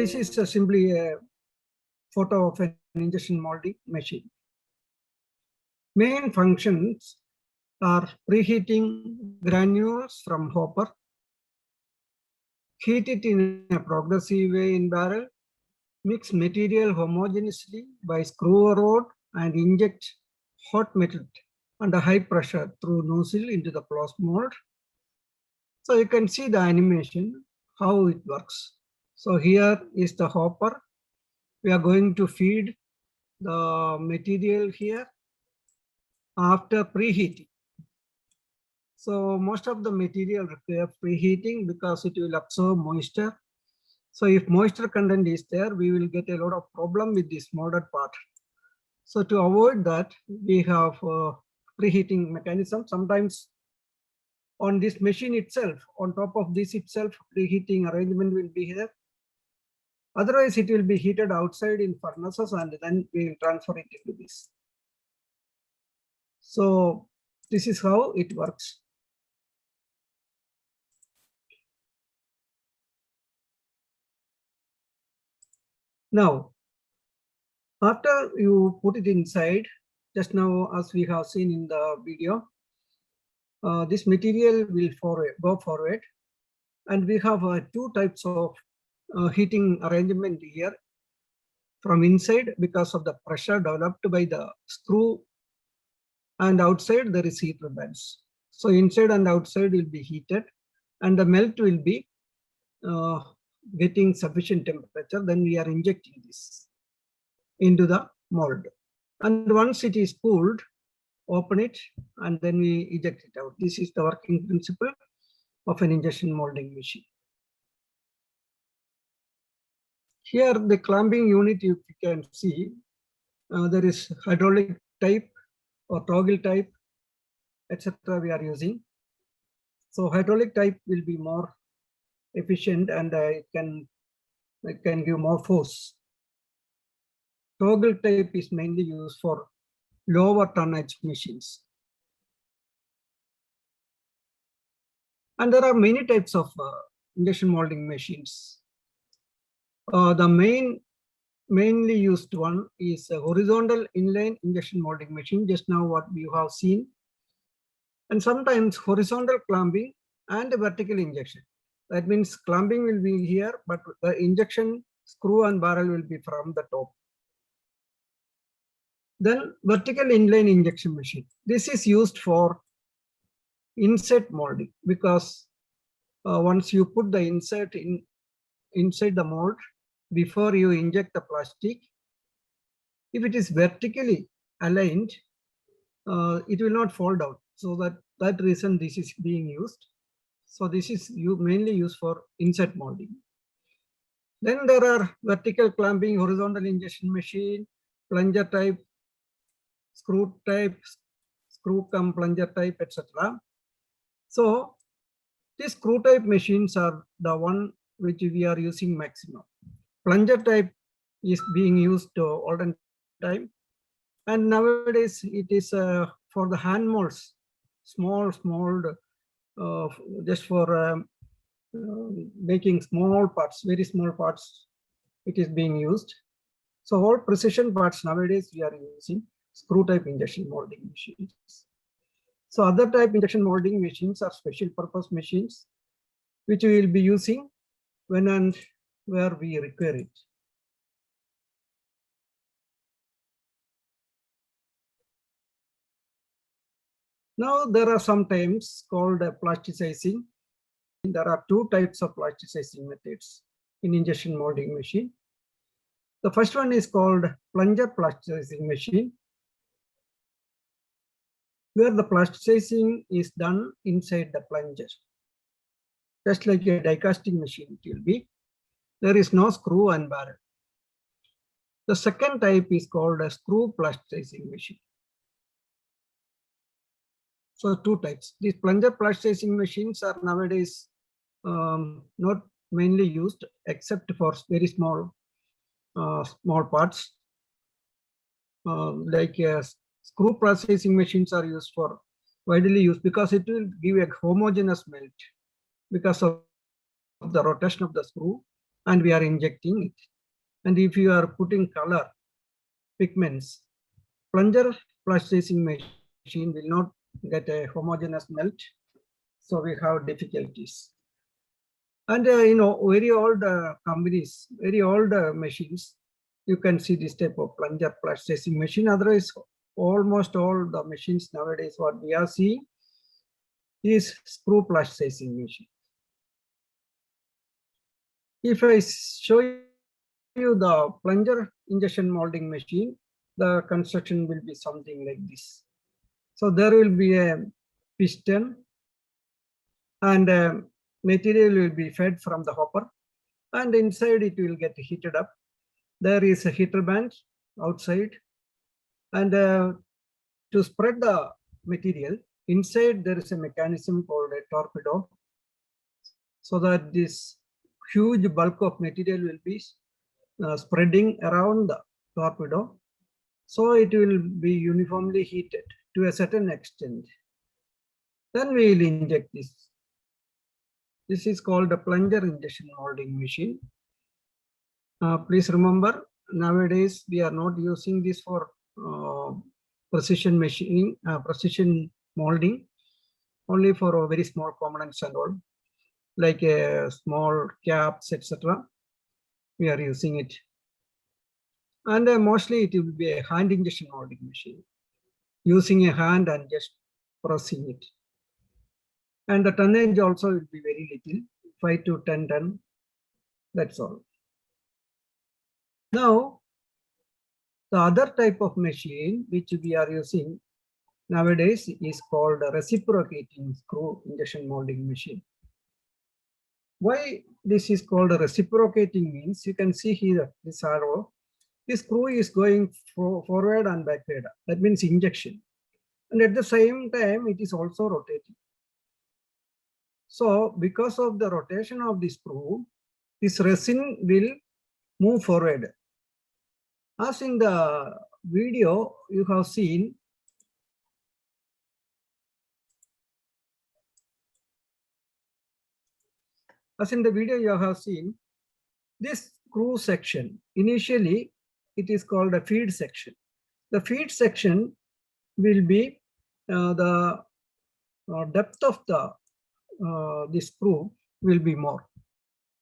this is simply a photo of an injection molding machine. Main functions are preheating granules from hopper, heat it in a progressive way in barrel, mix material homogeneously by screw a rod and inject hot metal under high pressure through nozzle into the closed mold. So you can see the animation, how it works. So here is the hopper. We are going to feed the material here after preheating. So most of the material require preheating because it will absorb moisture. So if moisture content is there, we will get a lot of problem with this molded part. So to avoid that, we have preheating mechanism. Sometimes on this machine itself, on top of this itself, preheating arrangement will be here. Otherwise, it will be heated outside in furnaces and then we will transfer it into this. So this is how it works. Now, after you put it inside, just now as we have seen in the video, this material will go forward, and we have two types of heating arrangement here. From inside, because of the pressure developed by the screw, and outside there is heat ribbons. So inside and outside will be heated, and the melt will be getting sufficient temperature. Then we are injecting this into the mold, and once it is cooled, open it and then we eject it out. This is the working principle of an injection molding machine. Here the clamping unit, you can see there is hydraulic type or toggle type, etc. we are using. So hydraulic type will be more efficient and it can give more force. Toggle type is mainly used for lower tonnage machines. And there are many types of injection molding machines. The mainly used one is a horizontal inline injection molding machine, just now what you have seen. And sometimes horizontal clamping and vertical injection. That means clamping will be here, but the injection screw and barrel will be from the top. Then vertical inline injection machine. This is used for insert molding because once you put the insert inside the mold, before you inject the plastic, if it is vertically aligned, it will not fall down. So that reason this is being used. So this is mainly used for insert molding. Then there are vertical clamping, horizontal injection machine, plunger type, screw type, screw cum plunger type, etc. So these screw type machines are the one which we are using maximum. Plunger type is being used all the time, and nowadays it is for the hand molds, small just for making small parts, very small parts. It is being used. So all precision parts nowadays we are using screw type injection molding machines. So other type injection molding machines are special purpose machines, which we will be using when and where we require it. Now there are some terms called plasticizing. There are two types of plasticizing methods in injection molding machine. The first one is called plunger plasticizing machine, where the plasticizing is done inside the plunger. Just like a die casting machine it will be. There is no screw and barrel. The second type is called a screw plasticizing machine. So two types. These plunger plasticizing machines are nowadays not mainly used except for very small parts. Like screw plasticizing machines are used for widely used because it will give a homogeneous melt because of the rotation of the screw and we are injecting it. And if you are putting color pigments, plunger plasticizing machine will not get a homogeneous melt. So we have difficulties. And very old companies, very old machines, you can see this type of plunger plasticizing machine. Otherwise, almost all the machines nowadays, what we are seeing is screw plasticizing machine. If I show you the plunger injection molding machine, the construction will be something like this. So there will be a piston, and material will be fed from the hopper, and inside it will get heated up. There is a heater band outside, and to spread the material, inside there is a mechanism called a torpedo, so that this huge bulk of material will be spreading around the torpedo. So it will be uniformly heated to a certain extent. Then we will inject this. This is called a plunger injection molding machine. Please remember, nowadays we are not using this for precision machining, precision molding, only for very small components and all, like small caps, etc. We are using it. And mostly it will be a hand injection molding machine, using a hand and just pressing it. And the tonnage also will be very little, 5 to 10 ton, that's all. Now, the other type of machine which we are using nowadays is called a reciprocating screw injection molding machine. Why this is called a reciprocating means, you can see here this arrow, this screw is going forward and backward. That means injection. And at the same time, it is also rotating. So because of the rotation of the screw, this resin will move forward. As in the video you have seen, this screw section, initially it is called a feed section. The feed section will be the depth of the screw will be more.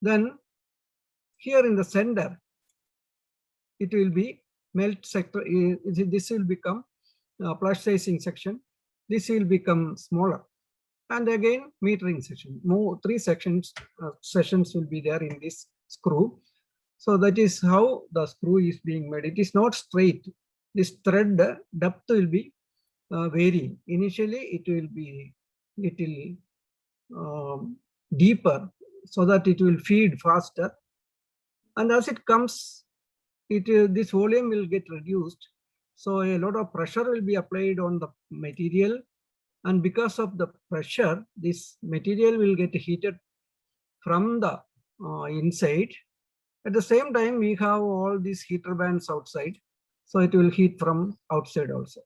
Then here in the center, it will be melt sector. This will become plasticizing section. This will become smaller. And again, metering section. Three sessions will be there in this screw. So that is how the screw is being made. It is not straight. This thread depth will be varying. Initially, it will be little deeper, so that it will feed faster. And as it comes, this volume will get reduced. So a lot of pressure will be applied on the material. And because of the pressure, this material will get heated from the inside. At the same time, we have all these heater bands outside. So it will heat from outside also.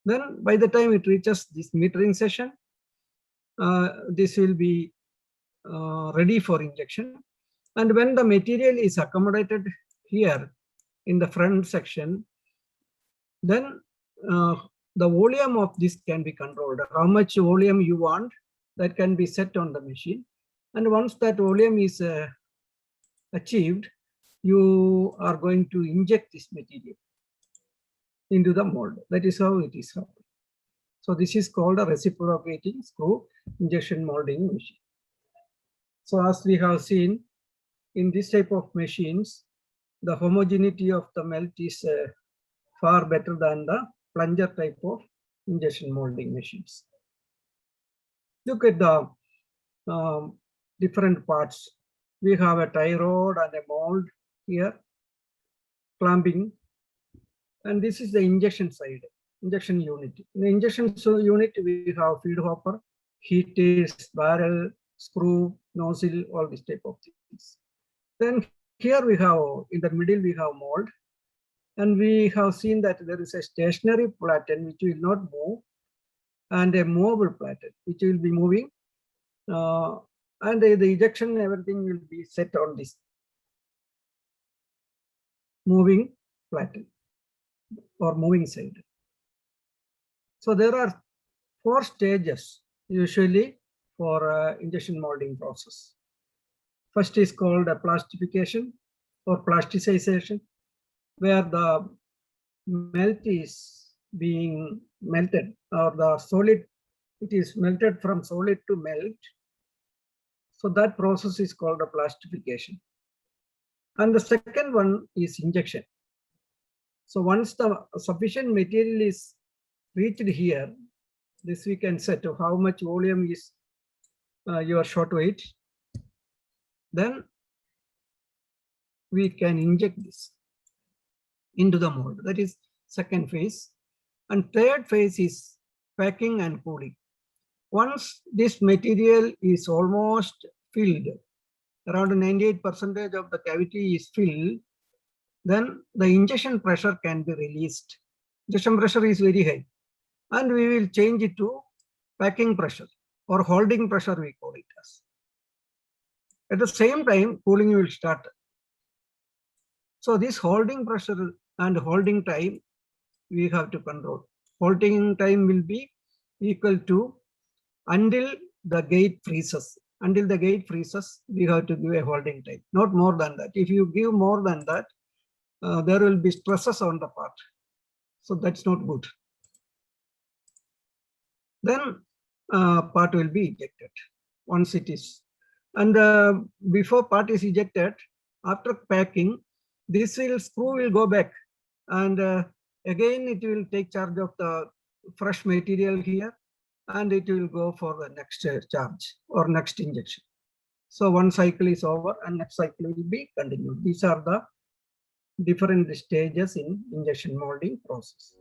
Then by the time it reaches this metering session, this will be ready for injection. And when the material is accommodated here in the front section, then the volume of this can be controlled. How much volume you want, that can be set on the machine. And once that volume is achieved, you are going to inject this material into the mold. That is how it is happening. So this is called a reciprocating screw injection molding machine. So as we have seen, in this type of machines, the homogeneity of the melt is far better than the plunger type of injection molding machines. Look at the different parts. We have a tie rod and a mold here, clamping. And this is the injection side, injection unit. In the injection unit, we have feed hopper, heaters, barrel, screw, nozzle, all this type of things. Then here we have, in the middle, we have mold. And we have seen that there is a stationary platen which will not move, and a movable platen which will be moving. And the ejection, everything will be set on this moving platen or moving side. So there are 4 stages usually for injection molding process. First is called a plastification or plasticization, where the melt is being melted, or the solid, it is melted from solid to melt. So that process is called a plastification. And the second one is injection. So once the sufficient material is reached here, this we can set to how much volume is your shot weight. Then we can inject this into the mold. That is second phase. And third phase is packing and cooling. Once this material is almost filled, around 98% of the cavity is filled, then the injection pressure can be released. Injection pressure is very high, and we will change it to packing pressure or holding pressure, we call it as. At the same time, cooling will start. So this holding pressure and holding time, we have to control. Holding time will be equal to until the gate freezes. Until the gate freezes, we have to give a holding time, not more than that. If you give more than that, there will be stresses on the part. So that's not good. Then part will be ejected once it is. And before part is ejected, after packing, this screw will go back, and again it will take charge of the fresh material here, and it will go for the next charge or next injection. So one cycle is over and next cycle will be continued. These are the different stages in injection molding process.